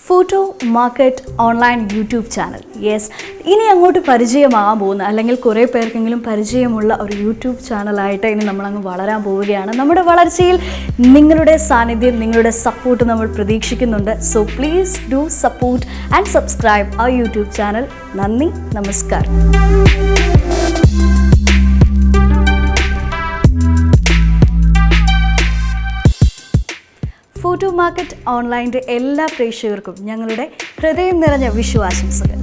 Photo market online YouTube channel. Yes, ഇനി അങ്ങോട്ട് പരിചയമാകാൻ പോകുന്ന അല്ലെങ്കിൽ കുറേ പേർക്കെങ്കിലും പരിചയമുള്ള ഒരു യൂട്യൂബ് ചാനലായിട്ട് ഇനി നമ്മളങ്ങ് വളരാൻ പോവുകയാണ്. നമ്മുടെ വളർച്ചയിൽ നിങ്ങളുടെ സാന്നിധ്യം, നിങ്ങളുടെ സപ്പോർട്ട് നമ്മൾ പ്രതീക്ഷിക്കുന്നുണ്ട്. So please do support and subscribe our YouTube channel. നന്ദി, നമസ്കാരം. ഫോട്ടോ മാർക്കറ്റ് ഓൺലൈൻ്റെ എല്ലാ പ്രേക്ഷകർക്കും ഞങ്ങളുടെ ഹൃദയം നിറഞ്ഞ വിഷു ആശംസകൾ.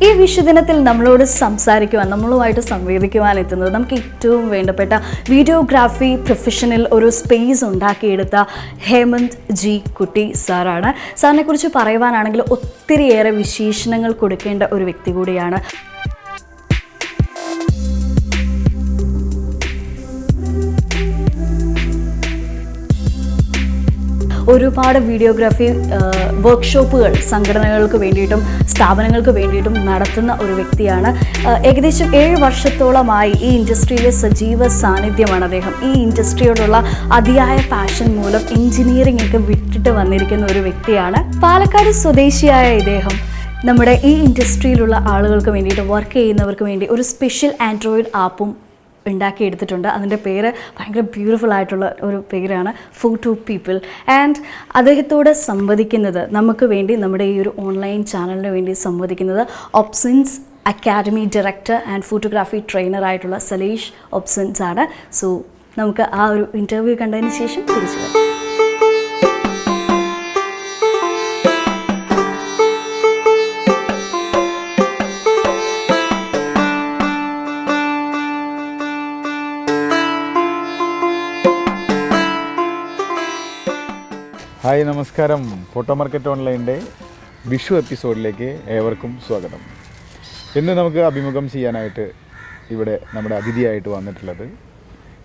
ഈ വിഷുദിനത്തിൽ നമ്മളോട് സംസാരിക്കുവാൻ, നമ്മളുമായിട്ട് സംവേദിക്കുവാൻ എത്തുന്നത് നമുക്ക് ഏറ്റവും വേണ്ടപ്പെട്ട വീഡിയോഗ്രാഫി പ്രൊഫഷണൽ ഒരു സ്പേസ് ഉണ്ടാക്കിയെടുത്ത ഹേമന്ത് ജി കുട്ടി സാറാണ്. സാറിനെ കുറിച്ച് പറയുവാനാണെങ്കിൽ ഒത്തിരിയേറെ വിശേഷണങ്ങൾ കൊടുക്കേണ്ട ഒരു വ്യക്തി കൂടിയാണ്. ഒരുപാട് വീഡിയോഗ്രാഫി വർക്ക്ഷോപ്പുകൾ സംഘടനകൾക്ക് വേണ്ടിയിട്ടും സ്ഥാപനങ്ങൾക്ക് വേണ്ടിയിട്ടും നടത്തുന്ന ഒരു വ്യക്തിയാണ്. ഏകദേശം 7 വർഷത്തോളമായി ഈ ഇൻഡസ്ട്രിയിലെ സജീവ സാന്നിധ്യമാണ് അദ്ദേഹം. ഈ ഇൻഡസ്ട്രിയോടുള്ള അതിയായ പാഷൻ മൂലം എഞ്ചിനീയറിംഗ് ഒക്കെ വിട്ടിട്ട് വന്നിരിക്കുന്ന ഒരു വ്യക്തിയാണ്. പാലക്കാട് സ്വദേശിയായ ഇദ്ദേഹം നമ്മുടെ ഈ ഇൻഡസ്ട്രിയിലുള്ള ആളുകൾക്ക് വേണ്ടിയിട്ട്, വർക്ക് ചെയ്യുന്നവർക്ക് വേണ്ടി ഒരു സ്പെഷ്യൽ ആൻഡ്രോയിഡ് ആപ്പും ഉണ്ടാക്കിയെടുത്തിട്ടുണ്ട്. അതിൻ്റെ പേര് ഭയങ്കര ബ്യൂട്ടിഫുൾ ആയിട്ടുള്ള ഒരു പേരാണ് ഫോട്ടോ പീപ്പിൾ. ആൻഡ് അദ്ദേഹത്തോട് സംവദിക്കുന്നത്, നമുക്ക് വേണ്ടി നമ്മുടെ ഈ ഒരു ഓൺലൈൻ ചാനലിന് വേണ്ടി സംവദിക്കുന്നത് Opsins academy director and photography trainer ആയിട്ടുള്ള സലേഷ് ഒപ്സിൻസ് ആണ്. സോ നമുക്ക് ആ ഒരു ഇൻ്റർവ്യൂ കണ്ടതിന് ശേഷം തിരിച്ചു വരാം. ഹായ്, നമസ്കാരം. ഫോട്ടോ മാർക്കറ്റ് ഓൺലൈൻ്റെ വിഷു എപ്പിസോഡിലേക്ക് ഏവർക്കും സ്വാഗതം. ഇന്ന് നമുക്ക് അഭിമുഖം ചെയ്യാനായിട്ട് ഇവിടെ നമ്മുടെ അതിഥിയായിട്ട് വന്നിട്ടുള്ളത്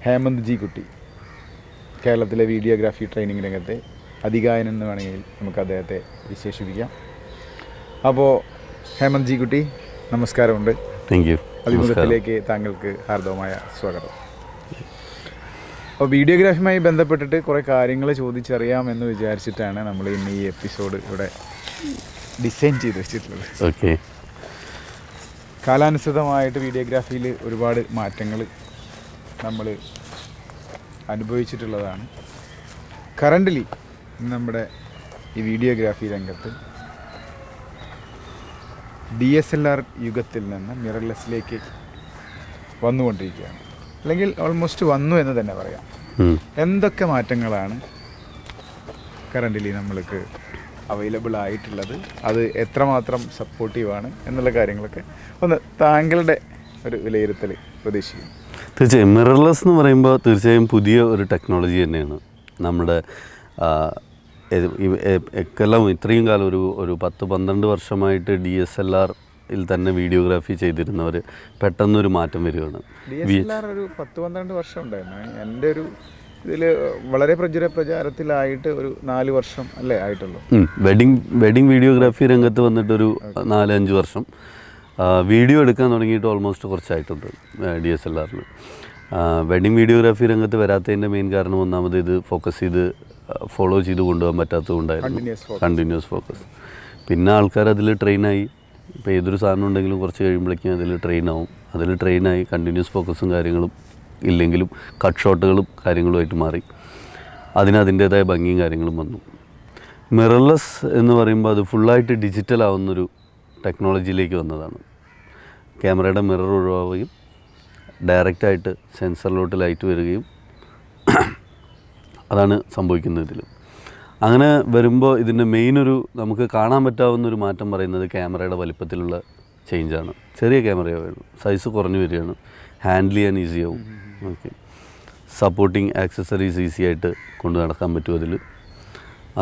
ഹേമന്ത് ജി കുട്ടി. കേരളത്തിലെ വീഡിയോഗ്രാഫി ട്രെയിനിങ് രംഗത്തെ അധികായൻ എന്ന് വേണമെങ്കിൽ നമുക്ക് അദ്ദേഹത്തെ വിശേഷിപ്പിക്കാം. അപ്പോൾ ഹേമന്ത് ജി കുട്ടി, നമസ്കാരമുണ്ട്. Thank you. അഭിമുഖത്തിലേക്ക് താങ്കൾക്ക് ഹാർദവമായ സ്വാഗതം. അപ്പോൾ വീഡിയോഗ്രാഫിയുമായി ബന്ധപ്പെട്ടിട്ട് കുറേ കാര്യങ്ങൾ ചോദിച്ചറിയാമെന്ന് വിചാരിച്ചിട്ടാണ് നമ്മൾ ഇന്ന് ഈ എപ്പിസോഡ് ഇവിടെ ഡിസൈൻ ചെയ്ത് വെച്ചിട്ടുള്ളത്. ഓക്കെ. കാലാനുസൃതമായിട്ട് വീഡിയോഗ്രാഫിയിൽ ഒരുപാട് മാറ്റങ്ങൾ നമ്മൾ അനുഭവിച്ചിട്ടുള്ളതാണ്. കറൻ്റ്ലി നമ്മുടെ ഈ വീഡിയോഗ്രാഫി രംഗത്ത് DSLR യുഗത്തിൽ നിന്ന് മിറർലെസ്സിലേക്ക് വന്നുകൊണ്ടിരിക്കുകയാണ്, അല്ലെങ്കിൽ ഓൾമോസ്റ്റ് വന്നു എന്ന് തന്നെ പറയാം. എന്തൊക്കെ മാറ്റങ്ങളാണ് കറൻ്റ്ലി നമ്മൾക്ക് അവൈലബിൾ ആയിട്ടുള്ളത്, അത് എത്രമാത്രം സപ്പോർട്ടീവാണ് എന്നുള്ള കാര്യങ്ങളൊക്കെ ഒന്ന് താങ്കളുടെ ഒരു വിലയിരുത്തൽ പ്രതീക്ഷിക്കും. തീർച്ചയായും മിറർലെസ് എന്ന് പറയുമ്പോൾ തീർച്ചയായും പുതിയ ഒരു ടെക്നോളജി തന്നെയാണ്. നമ്മുടെ എല്ലാം ഇത്രയും കാലം ഒരു 10-12 വർഷമായിട്ട് DSLR-ൽ തന്നെ വീഡിയോഗ്രാഫി ചെയ്തിരുന്നവർ പെട്ടെന്നൊരു മാറ്റം വരികയാണ്. DSLR ഒരു 10-12 വർഷം ഉണ്ടായിരുന്നു. എൻ്റെ ഒരു ഇതിൽ വളരെ പ്രചാരത്തിലായിട്ട് ഒരു 4 വർഷം അല്ലേ ആയിട്ടുള്ളൂ. വെഡിങ് വീഡിയോഗ്രാഫി രംഗത്ത് വന്നിട്ടൊരു 4-5 വർഷം. വീഡിയോ എടുക്കാൻ തുടങ്ങിയിട്ട് ഓൾമോസ്റ്റ് കുറച്ചായിട്ടുണ്ട് DSLR-ൽ. വെഡിങ് വീഡിയോഗ്രാഫി രംഗത്ത് വരാത്തതിൻ്റെ മെയിൻ കാരണം ഒന്നാമത് ഇത് ഫോക്കസ് ചെയ്ത് ഫോളോ ചെയ്ത് കൊണ്ടുപോകാൻ പറ്റാത്തതുകൊണ്ടായിരുന്നു, കണ്ടിന്യൂസ് ഫോക്കസ്. പിന്നെ ആൾക്കാർ അതിൽ ട്രെയിനായി. ഇപ്പോൾ ഏതൊരു സാധനം ഉണ്ടെങ്കിലും കുറച്ച് കഴിയുമ്പോഴേക്കും അതിൽ ട്രെയിനായി കണ്ടിന്യൂസ് ഫോക്കസും കാര്യങ്ങളും ഇല്ലെങ്കിലും കട്ട് ഷോട്ടുകളും കാര്യങ്ങളുമായിട്ട് മാറി. അതിൻ്റേതായ ഭംഗിയും കാര്യങ്ങളും വന്നു. മിറർലെസ് എന്ന് പറയുമ്പോൾ അത് ഫുള്ളായിട്ട് ഡിജിറ്റൽ ആവുന്നൊരു ടെക്നോളജിയിലേക്ക് വന്നതാണ്. ക്യാമറയുടെ മിറർ ഒഴിവാവുകയും ഡയറക്റ്റായിട്ട് സെൻസറിലോട്ട് ലൈറ്റ് വരികയും അതാണ് സംഭവിക്കുന്നത് ഇതിൽ. അങ്ങനെ വരുമ്പോൾ ഇതിൻ്റെ മെയിനൊരു നമുക്ക് കാണാൻ പറ്റാവുന്നൊരു മാറ്റം പറയുന്നത് ക്യാമറയുടെ വലിപ്പത്തിലുള്ള ചേഞ്ചാണ്. ചെറിയ ക്യാമറയാണ്, സൈസ് കുറഞ്ഞു വരികയാണ്, ഹാൻഡിൽ ചെയ്യാൻ ഈസിയാവും. ഓക്കെ. സപ്പോർട്ടിങ് ആക്സസറീസ് ഈസി ആയിട്ട് കൊണ്ടു നടക്കാൻ പറ്റും അതിൽ.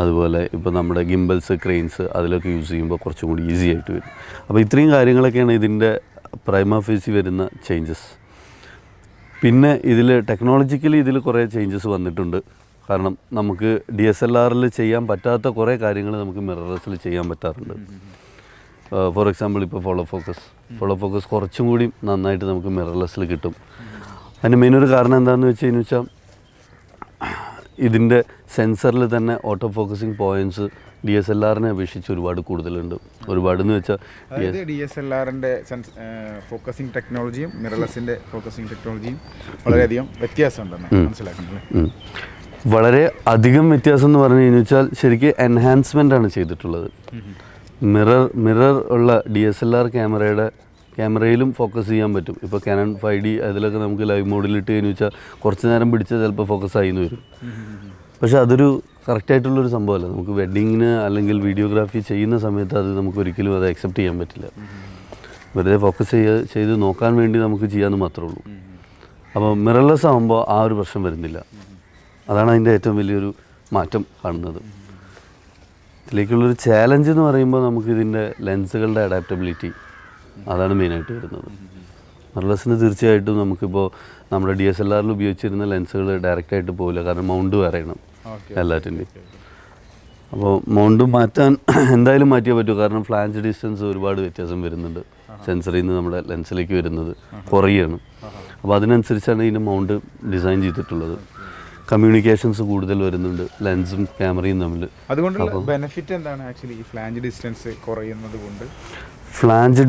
അതുപോലെ ഇപ്പോൾ നമ്മുടെ ഗിംബൽസ്, ക്രെയിൻസ് അതിലൊക്കെ യൂസ് ചെയ്യുമ്പോൾ കുറച്ചും കൂടി ഈസി ആയിട്ട് വരും. അപ്പോൾ ഇത്രയും കാര്യങ്ങളൊക്കെയാണ് ഇതിൻ്റെ പ്രൈമ ഫേസി വരുന്ന ചേഞ്ചസ്. പിന്നെ ഇതിൽ ടെക്നോളജിക്കലി ഇതിൽ കുറേ ചേഞ്ചസ് വന്നിട്ടുണ്ട്. കാരണം നമുക്ക് DSLR-ൽ ചെയ്യാൻ പറ്റാത്ത കുറേ കാര്യങ്ങൾ നമുക്ക് മിറർലെസ്സിൽ ചെയ്യാൻ പറ്റാറുണ്ട്. ഫോർ എക്സാമ്പിൾ ഇപ്പോൾ ഫോളോ ഫോക്കസ് കുറച്ചും കൂടി നന്നായിട്ട് നമുക്ക് മിറർലെസ്സിൽ കിട്ടും. അതിൻ്റെ മെയിൻ ഒരു കാരണം എന്താണെന്ന് വെച്ചാൽ ഇതിൻ്റെ സെൻസറിൽ തന്നെ ഓട്ടോ ഫോക്കസിങ് പോയിൻറ്റ്സ് DSLR-നെ അപേക്ഷിച്ച് ഒരുപാട് കൂടുതലുണ്ട്. ഒരുപാടെന്ന് വെച്ചാൽ DSLR-ൻ്റെ ഫോക്കസിങ് ടെക്നോളജിയും മിറർലെസ്സിൻ്റെ ഫോക്കസിങ് ടെക്നോളജിയും വളരെയധികം വ്യത്യാസമുണ്ടെന്ന് മനസ്സിലാക്കുന്നത്. വളരെ അധികം വ്യത്യാസം എന്ന് പറഞ്ഞു കഴിഞ്ഞാൽ ശരിക്കും എൻഹാൻസ്മെൻ്റ് ആണ് ചെയ്തിട്ടുള്ളത്. മിറർ ഉള്ള DSLR ക്യാമറയിലും ഫോക്കസ് ചെയ്യാൻ പറ്റും. ഇപ്പോൾ Canon 5D അതിലൊക്കെ നമുക്ക് ലൈവ് മോഡിലിട്ട് കഴിഞ്ഞ് വെച്ചാൽ കുറച്ച് നേരം പിടിച്ചാൽ ചിലപ്പോൾ ഫോക്കസ് ആയി എന്ന് വരും. പക്ഷേ അതൊരു കറക്റ്റായിട്ടുള്ളൊരു സംഭവമല്ല. നമുക്ക് വെഡ്ഡിങ്ങിന് അല്ലെങ്കിൽ വീഡിയോഗ്രാഫി ചെയ്യുന്ന സമയത്ത് അത് നമുക്ക് ഒരിക്കലും അത് അക്സെപ്റ്റ് ചെയ്യാൻ പറ്റില്ല. വെറുതെ ഫോക്കസ് ചെയ്ത് നോക്കാൻ വേണ്ടി നമുക്ക് ചെയ്യാമെന്ന് മാത്രമേ ഉള്ളൂ. അപ്പോൾ മിറർലെസ് ആകുമ്പോൾ ആ ഒരു പ്രശ്നം വരുന്നില്ല. അതാണ് അതിൻ്റെ ഏറ്റവും വലിയൊരു മാറ്റം കാണുന്നത്. ഇതിലേക്കുള്ളൊരു ചാലഞ്ച് എന്ന് പറയുമ്പോൾ നമുക്കിതിൻ്റെ ലെൻസുകളുടെ അഡാപ്റ്റബിലിറ്റി, അതാണ് മെയിനായിട്ട് വരുന്നത്. മിറർലെസ്സിന് തീർച്ചയായിട്ടും നമുക്കിപ്പോൾ നമ്മുടെ DSLR-ൽ ഉപയോഗിച്ചിരുന്ന ലെൻസുകൾ ഡയറക്റ്റായിട്ട് പോകില്ല. കാരണം മൗണ്ട് പറയണം എല്ലാറ്റിൻ്റെയും. അപ്പോൾ മൗണ്ട് മാറ്റാൻ എന്തായാലും മാറ്റിയേ പറ്റൂ. കാരണം ഫ്ലാഞ്ച് ഡിസ്റ്റൻസ് ഒരുപാട് വ്യത്യാസം വരുന്നുണ്ട്. സെൻസറിൽ നിന്ന് നമ്മുടെ ലെൻസിലേക്ക് വരുന്നത് കുറയാണ്. അപ്പോൾ അതിനനുസരിച്ചാണ് ഇതിൻ്റെ മൗണ്ട് ഡിസൈൻ ചെയ്തിട്ടുള്ളത്. കമ്മ്യൂണിക്കേഷൻസ് കൂടുതൽ വരുന്നുണ്ട് ലെൻസും ക്യാമറയും തമ്മിൽ. അതുകൊണ്ടുള്ള ബെനിഫിറ്റ് എന്താണ് ആക്ച്വലി ഈ ഫ്ലാഞ്ച് ഡിസ്റ്റൻസ് കുറയുന്നത് കൊണ്ട്? ഫ്ലാഞ്ച്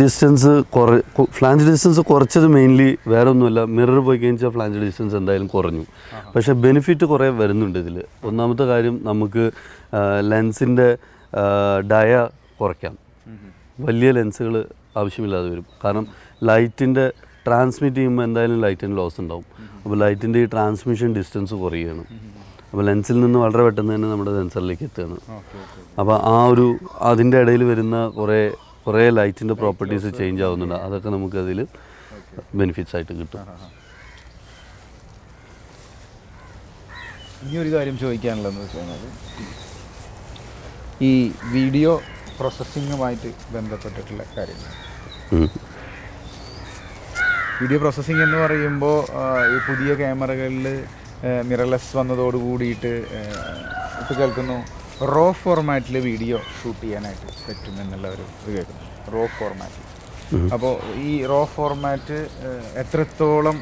ഡിസ്റ്റൻസ് കുറച്ചത് മെയിൻലി വേറെ ഒന്നുമല്ല, മിറർ പോയി കഴിഞ്ഞാൽ ഫ്ലാഞ്ച് ഡിസ്റ്റൻസ് എന്തായാലും കുറഞ്ഞു. പക്ഷേ ബെനിഫിറ്റ് കുറേ വരുന്നുണ്ട് ഇതിൽ. ഒന്നാമത്തെ കാര്യം, നമുക്ക് ലെൻസിൻ്റെ ഡയ കുറയ്ക്കാം. വലിയ ലെൻസുകൾ ആവശ്യമില്ലാതെ വരും. കാരണം ലൈറ്റിൻ്റെ ട്രാൻസ്മിറ്റ് ചെയ്യുമ്പോൾ എന്തായാലും ലൈറ്റിന് ലോസ് ഉണ്ടാവും. അപ്പോൾ ലൈറ്റിൻ്റെ ഈ ട്രാൻസ്മിഷൻ ഡിസ്റ്റൻസ് കുറയുകയാണ്. അപ്പോൾ ലെൻസിൽ നിന്ന് വളരെ പെട്ടെന്ന് തന്നെ നമ്മുടെ സെൻസറിലേക്ക് എത്തുകയാണ്. അപ്പോൾ അതിൻ്റെ ഇടയിൽ വരുന്ന കുറേ ലൈറ്റിൻ്റെ പ്രോപ്പർട്ടീസ് ചേഞ്ച് ആവുന്നുണ്ട്. അതൊക്കെ നമുക്കതിൽ ബെനിഫിറ്റ്സ് ആയിട്ട് കിട്ടും. ഇനി ഒരു കാര്യം ചോദിക്കാനുള്ളതെന്ന് വെച്ചാൽ, ഈ വീഡിയോ പ്രോസസ്സിങ്ങുമായിട്ട് ബന്ധപ്പെട്ടിട്ടുള്ള കാര്യങ്ങൾ. വീഡിയോ പ്രോസസ്സിംഗ് എന്ന് പറയുമ്പോൾ ഈ പുതിയ ക്യാമറകളിൽ മിറർലെസ് വന്നതോട് കൂടിയിട്ട് ഇപ്പോൾ കേൾക്കുന്നു റോ ഫോർമാറ്റിൽ വീഡിയോ ഷൂട്ട് ചെയ്യാനായിട്ട് പറ്റും എന്നുള്ള ഒരു ഇത് കേൾക്കുന്നു. Raw format. അപ്പോൾ ഈ റോ ഫോർമാറ്റ് എത്രത്തോളം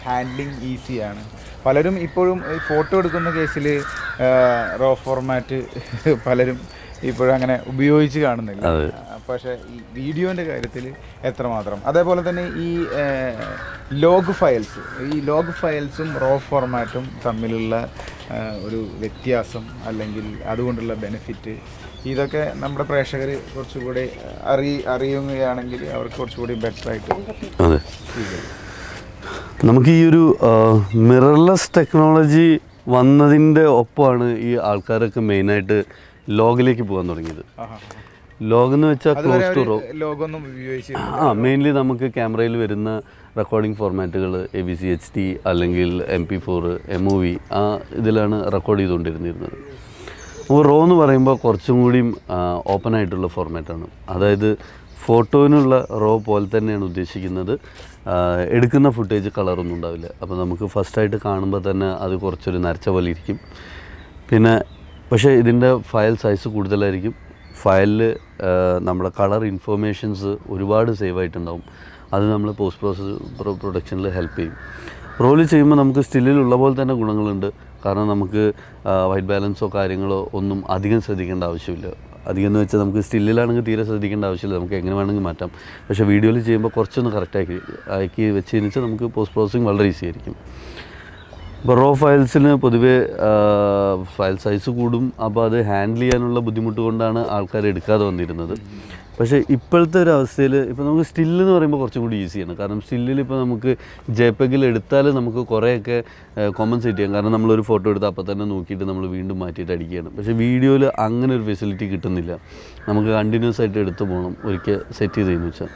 ഹാൻഡ്ലിങ് ഈസിയാണ്? പലരും ഇപ്പോഴും ഈ ഫോട്ടോ എടുക്കുന്ന കേസിൽ റോ ഫോർമാറ്റ് പലരും ഇപ്പോഴും അങ്ങനെ ഉപയോഗിച്ച് കാണുന്നില്ല. പക്ഷേ ഈ വീഡിയോൻ്റെ കാര്യത്തിൽ എത്രമാത്രം? അതേപോലെ തന്നെ ഈ ലോഗ് ഫയൽസും റോ ഫോർമാറ്റും തമ്മിലുള്ള ഒരു വ്യത്യാസം, അല്ലെങ്കിൽ അതുകൊണ്ടുള്ള ബെനിഫിറ്റ്, ഇതൊക്കെ നമ്മുടെ പ്രേക്ഷകർ കുറച്ചുകൂടി അറിയുകയാണെങ്കിൽ അവർക്ക് കുറച്ചുകൂടി ബെറ്ററായിട്ട്. അതെ, നമുക്ക് ഈ ഒരു മിറർലെസ് ടെക്നോളജി വന്നതിൻ്റെ ഒപ്പമാണ് ഈ ആൾക്കാരൊക്കെ മെയിനായിട്ട് ലോഗിലേക്ക് പോകാൻ തുടങ്ങിയത്. ലോഗ് എന്ന് വെച്ചാൽ ക്ലോസ് ടു റോ. മെയിൻലി നമുക്ക് ക്യാമറയിൽ വരുന്ന റെക്കോർഡിംഗ് ഫോർമാറ്റുകൾ AVC HD അല്ലെങ്കിൽ MP4 MOV ഇതിലാണ് റെക്കോർഡ് ചെയ്തുകൊണ്ടിരുന്നിരുന്നത്. അപ്പോൾ റോ എന്ന് പറയുമ്പോൾ കുറച്ചും കൂടിയും ഓപ്പൺ ആയിട്ടുള്ള ഫോർമാറ്റാണ്. അതായത് ഫോട്ടോയിനുള്ള റോ പോലെ തന്നെയാണ് ഉദ്ദേശിക്കുന്നത്. എടുക്കുന്ന ഫുട്ടേജ് കളറൊന്നും ഉണ്ടാവില്ല. അപ്പോൾ നമുക്ക് ഫസ്റ്റായിട്ട് കാണുമ്പോൾ തന്നെ അത് കുറച്ചൊരു നരച്ച പോലെ ഇരിക്കും. പക്ഷേ ഇതിൻ്റെ ഫയൽ സൈസ് കൂടുതലായിരിക്കും. ഫയലിൽ നമ്മുടെ കളർ ഇൻഫോർമേഷൻസ് ഒരുപാട് സേവ് ആയിട്ടുണ്ടാവും. അത് നമ്മൾ പോസ്റ്റ് പ്രൊഡക്ഷനിൽ ഹെൽപ്പ് ചെയ്യും. റോള് ചെയ്യുമ്പോൾ നമുക്ക് സ്റ്റില്ലിലുള്ള പോലെ തന്നെ ഗുണങ്ങളുണ്ട്. കാരണം നമുക്ക് വൈറ്റ് ബാലൻസോ കാര്യങ്ങളോ ഒന്നും അധികം ശ്രദ്ധിക്കേണ്ട ആവശ്യമില്ല. അധികം എന്ന് വെച്ചാൽ നമുക്ക് സ്റ്റില്ലിലാണെങ്കിൽ തീരെ ശ്രദ്ധിക്കേണ്ട ആവശ്യമില്ല, നമുക്ക് എങ്ങനെ വേണമെങ്കിൽ മാറ്റാം. പക്ഷേ വീഡിയോയിൽ ചെയ്യുമ്പോൾ കുറച്ചൊന്ന് കറക്റ്റാക്കി വെച്ച് കഴിഞ്ഞാൽ നമുക്ക് പോസ്റ്റ് പ്രോസസ്സിങ് വളരെ ഈസി ആയിരിക്കും. ഇപ്പോൾ റോ ഫയൽസിന് പൊതുവേ ഫയൽ സൈസ് കൂടും. അപ്പോൾ അത് ഹാൻഡിൽ ചെയ്യാനുള്ള ബുദ്ധിമുട്ട് കൊണ്ടാണ് ആൾക്കാർ എടുക്കാതെ വന്നിരുന്നത്. പക്ഷേ ഇപ്പോഴത്തെ ഒരു അവസ്ഥയിൽ ഇപ്പോൾ നമുക്ക് സ്റ്റില്ലെന്ന് പറയുമ്പോൾ കുറച്ചും കൂടി ഈസിയാണ്. കാരണം സ്റ്റില്ലിൽ ഇപ്പോൾ നമുക്ക് JPEG എടുത്താൽ നമുക്ക് കുറേയൊക്കെ കോമ്പൻസേറ്റ് ചെയ്യാം. കാരണം നമ്മളൊരു ഫോട്ടോ എടുത്താൽ അപ്പോൾ തന്നെ നോക്കിയിട്ട് നമ്മൾ വീണ്ടും മാറ്റിയിട്ട് അടിക്കുകയാണ്. പക്ഷേ വീഡിയോയിൽ അങ്ങനെ ഒരു ഫെസിലിറ്റി കിട്ടുന്നില്ല. നമുക്ക് കണ്ടിന്യൂസ് ആയിട്ട് എടുത്ത് പോകണം ഒരിക്കൽ സെറ്റ് ചെയ്തതെന്ന് വെച്ചാൽ.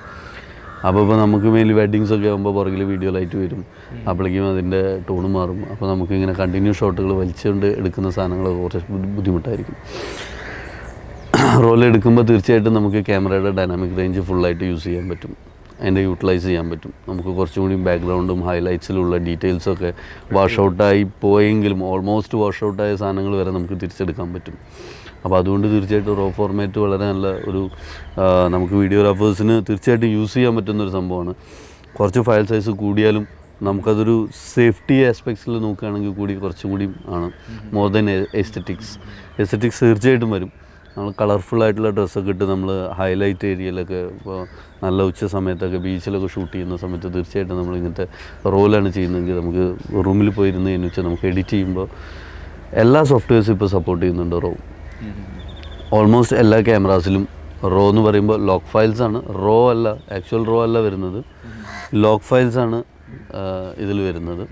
അപ്പോൾ നമുക്ക് മെയിൻലി വെഡ്ഡിങ്സൊക്കെ ആകുമ്പോൾ പുറകിൽ വീഡിയോ ലൈറ്റ് വരും. അപ്പോഴേക്കും അതിൻ്റെ ടോണ് മാറും. അപ്പോൾ നമുക്കിങ്ങനെ കണ്ടിന്യൂസ് ഷോട്ടുകൾ വലിച്ചുകൊണ്ട് എടുക്കുന്ന സാധനങ്ങളൊക്കെ കുറച്ച് ബുദ്ധിമുട്ടായിരിക്കും. റോൾ എടുക്കുമ്പോൾ തീർച്ചയായിട്ടും നമുക്ക് ക്യാമറയുടെ ഡൈനാമിക് റേഞ്ച് ഫുള്ളായിട്ട് യൂസ് ചെയ്യാൻ പറ്റും. അതിൻ്റെ യൂട്ടിലൈസ് ചെയ്യാൻ പറ്റും. നമുക്ക് കുറച്ചും കൂടി ബാക്ക്ഗ്രൗണ്ടും ഹൈലൈറ്റ്സിലുള്ള ഡീറ്റെയിൽസൊക്കെ വാഷ് ഔട്ടായി പോയെങ്കിലും ഓൾമോസ്റ്റ് വാഷ് ഔട്ടായ സാധനങ്ങൾ വരെ നമുക്ക് തിരിച്ചെടുക്കാൻ പറ്റും. അപ്പോൾ അതുകൊണ്ട് തീർച്ചയായിട്ടും റോ ഫോർമാറ്റ് വളരെ നല്ല ഒരു നമുക്ക് വീഡിയോഗ്രാഫേഴ്സിന് തീർച്ചയായിട്ടും യൂസ് ചെയ്യാൻ പറ്റുന്നൊരു സംഭവമാണ്. കുറച്ച് ഫയൽ സൈസ് കൂടിയാലും നമുക്കതൊരു സേഫ്റ്റി ആസ്പെക്ട്സിൽ നോക്കുകയാണെങ്കിൽ കൂടി കുറച്ചും കൂടി ആണ് മോർ ദൻ എസ്തെറ്റിക്സ് തീർച്ചയായിട്ടും വരും. നമ്മൾ കളർഫുള്ളായിട്ടുള്ള ഡ്രസ്സൊക്കെ ഇട്ട് നമ്മൾ ഹൈലൈറ്റ് ഏരിയയിലൊക്കെ ഇപ്പോൾ നല്ല ഉച്ച സമയത്തൊക്കെ ബീച്ചിലൊക്കെ ഷൂട്ട് ചെയ്യുന്ന സമയത്ത് തീർച്ചയായിട്ടും നമ്മൾ ഇങ്ങനത്തെ റോളാണ് ചെയ്യുന്നതെങ്കിൽ നമുക്ക് റൂമിൽ പോയിരുന്ന് കഴിഞ്ഞ് വെച്ചാൽ നമുക്ക് എഡിറ്റ് ചെയ്യുമ്പോൾ എല്ലാ സോഫ്റ്റ്വെയർസും ഇപ്പോൾ സപ്പോർട്ട് ചെയ്യുന്നുണ്ട് റോ. ഓൾമോസ്റ്റ് എല്ലാ ക്യാമറാസിലും റോ എന്ന് പറയുമ്പോൾ ലോക്ക് ഫയൽസാണ്, റോ അല്ല, ആക്ച്വൽ റോ അല്ല വരുന്നത്, ലോക്ക് ഫയൽസാണ് ഇതിൽ വരുന്നത്.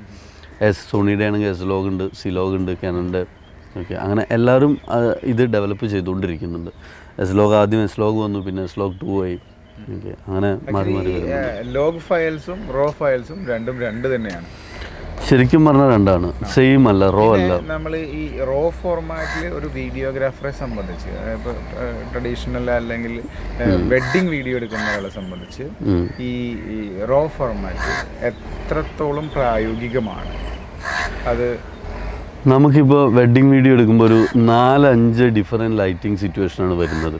സോണിയുടെ ആണെങ്കിൽ S-Log ഉണ്ട്, C-Log ഉണ്ട്, കാനണിൻ്റെ. ഓക്കെ, അങ്ങനെ എല്ലാവരും ഇത് ഡെവലപ്പ് ചെയ്തുകൊണ്ടിരിക്കുന്നുണ്ട്. S-Log ആദ്യം S-Log വന്നു, പിന്നെ S-Log 2 ആയി. ഓക്കെ, അങ്ങനെ മാറി മാറി വരുന്നുണ്ട്. ലോഗ് ഫയൽസും റോ ഫയൽസും രണ്ടും രണ്ട് തന്നെയാണ്. ശരിക്കും പറഞ്ഞാൽ രണ്ടാണ്, സെയിം അല്ല, റോ അല്ല. നമ്മൾ ഈ റോ ഫോർമാറ്റിൽ ഒരു വീഡിയോഗ്രാഫറെ സംബന്ധിച്ച്, ഇപ്പോൾ ട്രഡീഷണൽ അല്ലെങ്കിൽ വെഡ്ഡിങ് വീഡിയോ എടുക്കുന്നവരെ സംബന്ധിച്ച് ഈ റോ ഫോർമാറ്റ് എത്രത്തോളം പ്രായോഗികമാണ്? അത് നമുക്കിപ്പോൾ വെഡ്ഡിങ് വീഡിയോ എടുക്കുമ്പോൾ ഒരു 4-5 ഡിഫറെൻറ്റ് ലൈറ്റിംഗ് സിറ്റുവേഷനാണ് വരുന്നത്.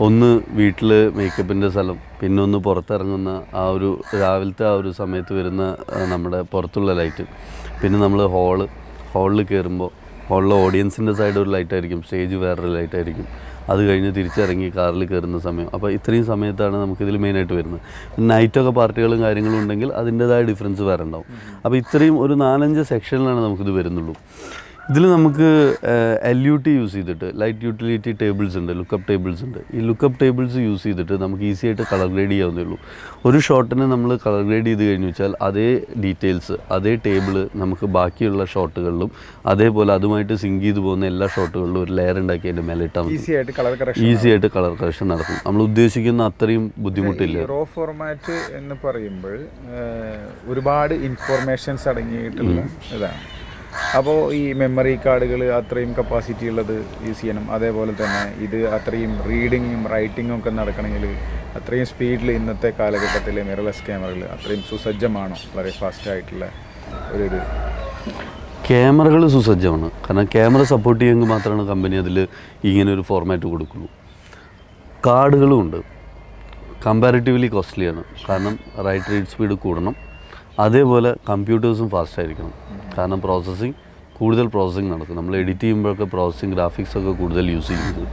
ഒന്ന് വീട്ടിൽ മേക്കപ്പിൻ്റെ സ്ഥലം, പിന്നെ ഒന്ന് പുറത്തിറങ്ങുന്ന ആ ഒരു രാവിലത്തെ ആ ഒരു സമയത്ത് വരുന്ന നമ്മുടെ പുറത്തുള്ള ലൈറ്റ്, പിന്നെ നമ്മൾ ഹാളിൽ കയറുമ്പോൾ ഹാളിലെ ഓഡിയൻസിൻ്റെ സൈഡ് ഒരു ലൈറ്റായിരിക്കും, സ്റ്റേജ് വേറൊരു ലൈറ്റായിരിക്കും, അത് കഴിഞ്ഞ് തിരിച്ചിറങ്ങി കാറിൽ കയറുന്ന സമയം. അപ്പോൾ ഇത്രയും സമയത്താണ് നമുക്കിതിൽ മെയിനായിട്ട് വരുന്നത്. നൈറ്റൊക്കെ പാർട്ടികളും കാര്യങ്ങളും ഉണ്ടെങ്കിൽ അതിൻ്റേതായ ഡിഫറൻസ് വേറെ ഉണ്ടാവും. അപ്പോൾ ഇത്രയും ഒരു 4-5 സെക്ഷനിലാണ് നമുക്കിത് വരുന്നുള്ളൂ. ഇതിൽ നമുക്ക് LUT യൂസ് ചെയ്തിട്ട്, ലൈറ്റ് യൂട്ടിലിറ്റി ടേബിൾസ് ഉണ്ട്, ലുക്കപ്പ് ടേബിൾസ് ഉണ്ട്. ഈ ലുക്കപ്പ് ടേബിൾസ് യൂസ് ചെയ്തിട്ട് നമുക്ക് ഈസി ആയിട്ട് കളർ ഗ്രേഡ് ചെയ്യാവുന്നേ ഉള്ളൂ. ഒരു ഷോട്ടിനെ നമ്മൾ കളർ ഗ്രേഡ് ചെയ്ത് കഴിഞ്ഞു വെച്ചാൽ അതേ ഡീറ്റെയിൽസ്, അതേ ടേബിള് നമുക്ക് ബാക്കിയുള്ള ഷോട്ടുകളിലും അതേപോലെ അതുമായിട്ട് സിങ്ക് ചെയ്ത് പോകുന്ന എല്ലാ ഷോട്ടുകളിലും ഒരു ലെയർ ഉണ്ടാക്കി അതിൻ്റെ മേലെ ഇട്ടാൽ മതി. ഈസി ആയിട്ട് കളർ കറക്ഷൻ നടക്കും. നമ്മൾ ഉദ്ദേശിക്കുന്ന അത്രയും ബുദ്ധിമുട്ടില്ല. റോ ഫോർമാറ്റ് എന്ന് പറയുമ്പോൾ ഒരുപാട് ഇൻഫോർമേഷൻസ് അടങ്ങിയിട്ടുള്ള ഇതാണ്. അപ്പോൾ ഈ മെമ്മറി കാർഡുകൾ അത്രയും കപ്പാസിറ്റി ഉള്ളത് യൂസ് ചെയ്യണം. അതേപോലെ തന്നെ ഇത് അത്രയും റീഡിങ്ങും റൈറ്റിങ്ങും ഒക്കെ നടക്കണമെങ്കിൽ അത്രയും സ്പീഡിൽ ഇന്നത്തെ കാലഘട്ടത്തിലെ മിറർലെസ് ക്യാമറകൾ അത്രയും സുസജ്ജമാണോ? വളരെ ഫാസ്റ്റായിട്ടുള്ള ഒരു ക്യാമറകൾ സുസജ്ജമാണ്. കാരണം ക്യാമറ സപ്പോർട്ട് ചെയ്യുമെങ്കിൽ മാത്രമാണ് കമ്പനി അതിൽ ഇങ്ങനെ ഒരു ഫോർമാറ്റ് കൊടുക്കുള്ളൂ. കാർഡുകളും ഉണ്ട്, കമ്പാരിറ്റീവ്ലി കോസ്റ്റ്ലിയാണ്. കാരണം റൈറ്റ് റീഡ് സ്പീഡ് കൂടണം, അതേപോലെ കമ്പ്യൂട്ടേഴ്സും ഫാസ്റ്റ് ആയിരിക്കണം. കാരണം കൂടുതൽ പ്രോസസ്സിങ് നടക്കും. നമ്മൾ എഡിറ്റ് ചെയ്യുമ്പോഴൊക്കെ പ്രോസസ്സിങ് ഗ്രാഫിക്സൊക്കെ കൂടുതൽ യൂസ് ചെയ്യുന്നത്.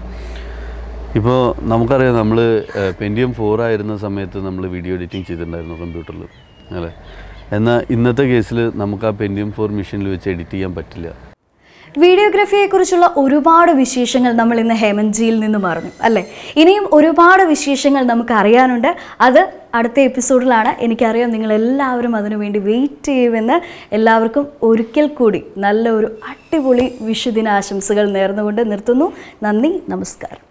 ഇപ്പോൾ നമുക്കറിയാം, നമ്മൾ Pentium 4 ആയിരുന്ന സമയത്ത് നമ്മൾ വീഡിയോ എഡിറ്റിംഗ് ചെയ്തിട്ടുണ്ടായിരുന്നു കമ്പ്യൂട്ടറിൽ, അല്ലേ? എന്നാൽ ഇന്നത്തെ കേസിൽ നമുക്ക് ആ Pentium 4 മെഷീനിൽ വെച്ച് എഡിറ്റ് ചെയ്യാൻ പറ്റില്ല. വീഡിയോഗ്രാഫിയെക്കുറിച്ചുള്ള ഒരുപാട് വിശേഷങ്ങൾ നമ്മൾ ഇന്ന് ഹേമൻജിയിൽ നിന്നും അറിഞ്ഞു, അല്ലേ? ഇനിയും ഒരുപാട് വിശേഷങ്ങൾ നമുക്ക് അറിയാനുണ്ട്. അത് അടുത്ത എപ്പിസോഡിലാണ്. എനിക്കറിയാം നിങ്ങളെല്ലാവരും അതിനുവേണ്ടി വെയിറ്റ് ചെയ്യുമെന്ന്. എല്ലാവർക്കും ഒരിക്കൽ കൂടി നല്ലൊരു അടിപൊളി വിഷുദിനാശംസകൾ നേർന്നുകൊണ്ട് നിർത്തുന്നു. നന്ദി, നമസ്കാരം.